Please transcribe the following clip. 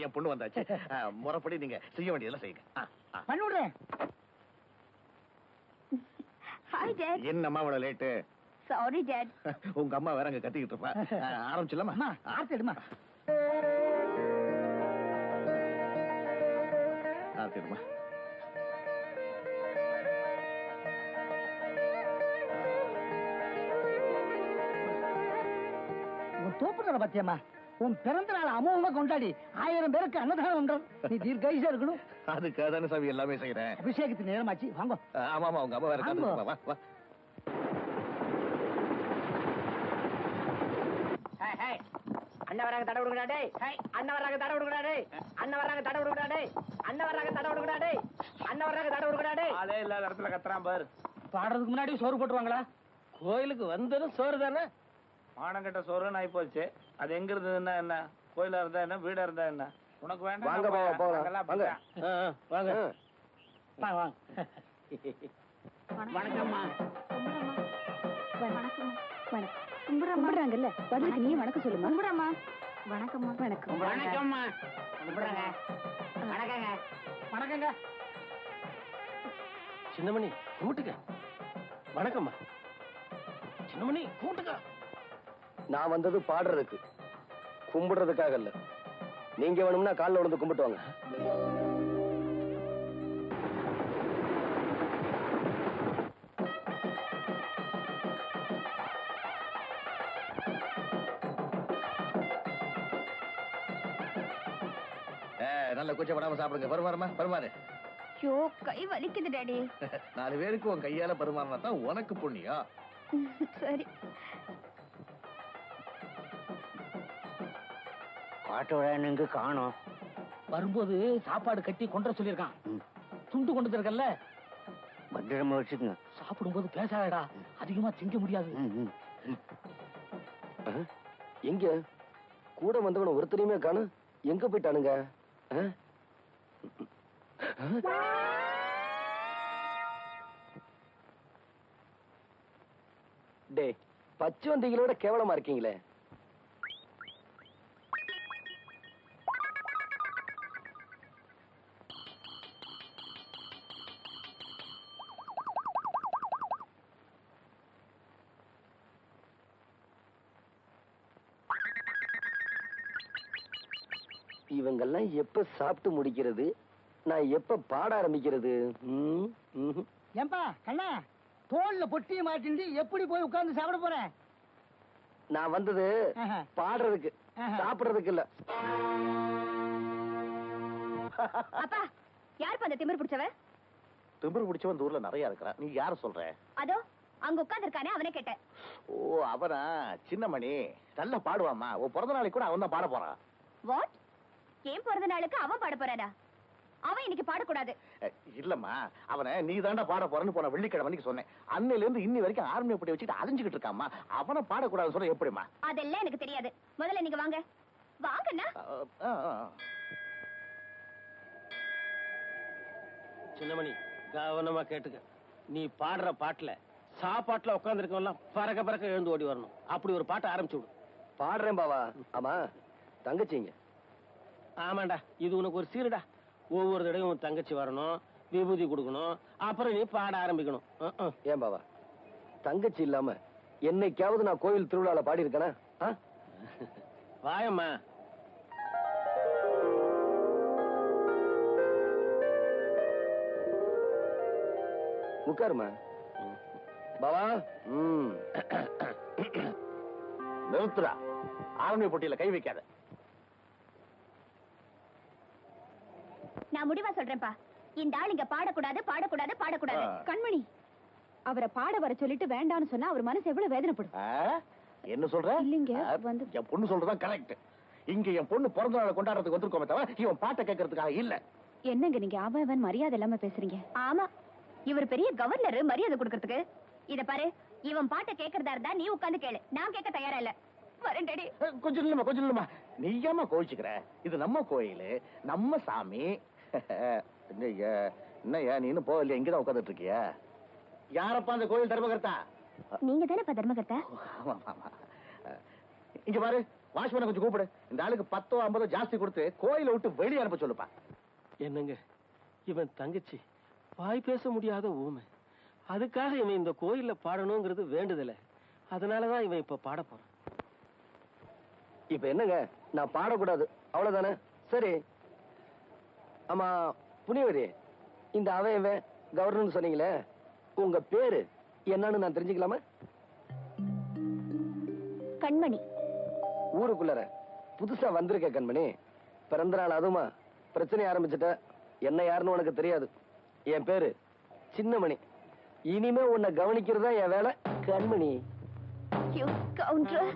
என் பொண்ணு வந்தாச்சு. முறைப்படி நீங்க செய்ய வேண்டியதெல்லாம் செய்யுங்க. பண்ணிவிடுறேன். Hi dad. என்னம்மா இவ்வளவு லேட்டு? Sorry dot. உங்க அம்மா வேற அங்க கத்திக்கிட்டு இருப்பா. ஆரம்பிச்சிடலாமா? ஆர்த்தி எடுமா. ஆரம்பிச்சிடுமா. உன் தோப்புற பத்தியம்மா, உன் பிறந்த நாள் அமோகமா கொண்டாடி 1000 பேருக்கு அன்னதானம் பண்றோம். நீ தீர்க்காயுசா இருக்கணும். அதுக்காக தானே சாமி எல்லாமே செய்யறேன். அபிஷேகத்துக்கு நேரமாச்சு, வாங்க. ஆமாமா, உங்க அம்மா வேற கத்திட்டு வா வா. அண்ணன் வராங்க தட விடுங்கடா. அண்ணன் வராங்க தட விடுங்கடா. அண்ணன் வராங்க தட விடுங்கடா. அண்ணன் வராங்க தட விடுங்கடா. அண்ணன் வராங்க தட விடுங்கடா. அதே இல்லாத இடத்துல கத்துறான் பாரு. பாடுறதுக்கு முன்னாடி சோறு போட்டுருவாங்களா? கோயிலுக்கு வந்ததும் சோறு தானே. மானங்கட்ட சோறுன்னு ஆகி போச்சு. அது எங்க இருந்ததுன்னா என்ன? கோயிலா இருந்தா என்ன, வீடா இருந்தா என்ன? உனக்கு வேண்டாம். வாங்க போகலாம். வாங்க வாங்க வாங்க. வணக்கம்மா. வணக்கம். கும்பிடுறாங்கல்ல, பதிலுக்கு நீ வணக்கம் சொல்லுமா. கும்பிடுறமா. வணக்கம்மா. வணக்கம். வணக்கம்மா. கும்பிடுறாங்க. வணக்கங்க. வணக்கங்க. சின்னமணி கூட்டுக்க. வணக்கம்மா. சின்னமணி கூட்டுக்க. நான் வந்தது பாடுறதுக்கு, கும்பிடுறதுக்காக இல்ல. நீங்க வேணும்னா காலில் விழுந்து கும்பிட்டு வாங்க. நல்ல கூச்சப்படாம சாப்பிடுங்க. பருமாறுமா, பருமாறு. ஐயோ, கை வலிக்குது டாடி. 4 பேருக்கு உன் கையால பருமாறினா தான் உனக்கு புண்ணியம். சரி. பாட்டு காணும். வரும்போது சாப்பாடு கட்டி கொண்டு சொல்லியிருக்கான். துண்டு கொண்டு தருக்கல்ல, பத்திரமா வச்சுக்கோங்க. சாப்பிடும்போது பேசாதடா, அதிகமா திங்க முடியாது. எங்க கூட வந்தவன ஒருத்தரையுமே காணும். எங்க போயிட்டானுங்க? டே, பச்சை வந்திகளோட கேவலமா இருக்கீங்களே. இவங்கெல்லாம் எப்ப சாப்பிட்டு முடிக்கிறது, நான் எப்ப பாட ஆரம்பிக்கிறது? ஏன்பா கண்ணா, தோல்ல பொட்டியை மாட்டிண்டு எப்படி போய் உட்கார்ந்து சாப்பிட போறேன்? நான் வந்தது பாடுறதுக்கு, சாப்பிடுறதுக்கு இல்ல. அப்பா, யாருப்பா அந்த திமிர் பிடிச்சவ? திமிர் பிடிச்சவன் ஊர்ல நிறைய இருக்கிறான். நீ யார சொல்ற? அதோ அங்க உட்கார்ந்து இருக்கானே, அவனே கேட்டேன். ஓ, அவனா? சின்னமணி நல்லா பாடுவாமா. உன் பிறந்த நாளைக்கு கூட அவன் தான் பாட போறான். வாட்? ஏன் பிறந்த நாளுக்கு அவன் பாட போறானா? அவன் இன்னைக்கு பாடக்கூடாது. இல்லம்மா, அவனை நீ தாண்டா பாட போறன்னு போன வெள்ளிக்கிழமை சொன்னேன். அன்னையில இருந்து இன்னி வரைக்கும் ஆர்மியை போட்டு வச்சுட்டு அலைஞ்சுக்கிட்டு இருக்காமா. அவனை பாடக்கூடாது சொல்ல எப்படிமா? அதெல்லாம் எனக்கு தெரியாது. முதல்ல நீங்க வாங்க. வாங்கண்ணா. சின்னமணி கவனமா கேட்டுக்க. நீ பாடுற பாட்டுல சாப்பாட்டுல உட்கார்ந்து இருக்கவெல்லாம் பறக்க பறக்க எழுந்து ஓடி வரணும். அப்படி ஒரு பாட்டை ஆரம்பிச்சு விடு. பாடுறேன் பாவா. ஆமா, தங்கச்சிங்க. ஆமாண்டா, இது உனக்கு ஒரு சீருடா. ஒவ்வொரு தடையும் உன் தங்கச்சி வரணும், விபூதி கொடுக்கணும், அப்புறம் நீ பாட ஆரம்பிக்கணும். ஏன் பாவா, தங்கச்சி இல்லாம என்னைக்காவது நான் கோயில் திருவிழால பாடி இருக்கேனா? வாயம்மா. உட்காருமா. பாவா. நிறுத்துறா. ஆர்மி போட்டியில கை வைக்காத. நான் முடிவா சொல்றேன்ப்பா, இந்த ஆள் இங்க பாடக்கூடாது பாடக்கூடாது பாடக்கூடாது. கண்மணி, அவரை பாட வர சொல்லிட்டு வேண்டான்னு சொன்னா அவர் மனசு எவ்வளவு வேதனைப்படும். என்ன சொல்ற? இல்லைங்க, வந்து என் பொண்ணு சொல்றதான் கரெக்ட். இங்க என் பொண்ணு பிறந்த நாளை கொண்டாடுறதுக்கு வந்திருக்கோமே தவிர இவன் பாட்டை கேட்கறதுக்காக இல்ல. என்னங்க நீங்க அவன் மரியாதை இல்லாம பேசுறீங்க? ஆமா, இவர் பெரிய கவர்னர், மரியாதை கொடுக்கறதுக்கு. இத பாரு, இவன் பாட்டை கேட்கறதா இருந்தா நீ உட்கார்ந்து கேளு. நான் கேட்க தயாரா இல்ல. வரேன்டடி. கொஞ்சம் இல்லம்மா. நீ ஏமா கோவிச்சுக்கிற? இது நம்ம கோயில், நம்ம சாமி. என்னய்யா நீ இன்னும் போகலையா? இங்கதான் உட்காந்துட்டு இருக்கியா? யாரப்பா அந்த கோயில் தர்மகர்த்தா? நீங்க தானே தர்மகர்த்தா? இங்க பாரு, வாட்ச்மேனை கொஞ்சம் கூப்பிடு. இந்த ஆளுக்கு 10 50 ஜாஸ்தி கொடுத்து கோயிலை விட்டு வெளியே அனுப்ப சொல்லுப்பா. என்னங்க இவன் தங்கச்சி வாய் பேச முடியாத ஊமை. அதுக்காக இவன் இந்த கோயில்ல பாடணுங்கிறது வேண்டுதல. அதனாலதான் இவன் இப்ப பாட போறான். இப்ப என்னங்க, நான் பாடக்கூடாது அவ்வளவுதானே? சரி. ஆமா புனிவரி, இந்த அவன் கவர்னர் சொன்னீங்களே, உங்க பேரு என்னன்னு நான் தெரிஞ்சுக்கலாமா? கண்மணி. ஊருக்குள்ளார புதுசா வந்திருக்க கண்மணி, பிறந்த நாள் அதுமா பிரச்சனை ஆரம்பிச்சுட்ட. என்ன யாருன்னு உனக்கு தெரியாது. என் பேரு சின்னமணி. இனிமே உன்னை கவனிக்கிறதா என் வேலை கண்மணி. கவுண்டர்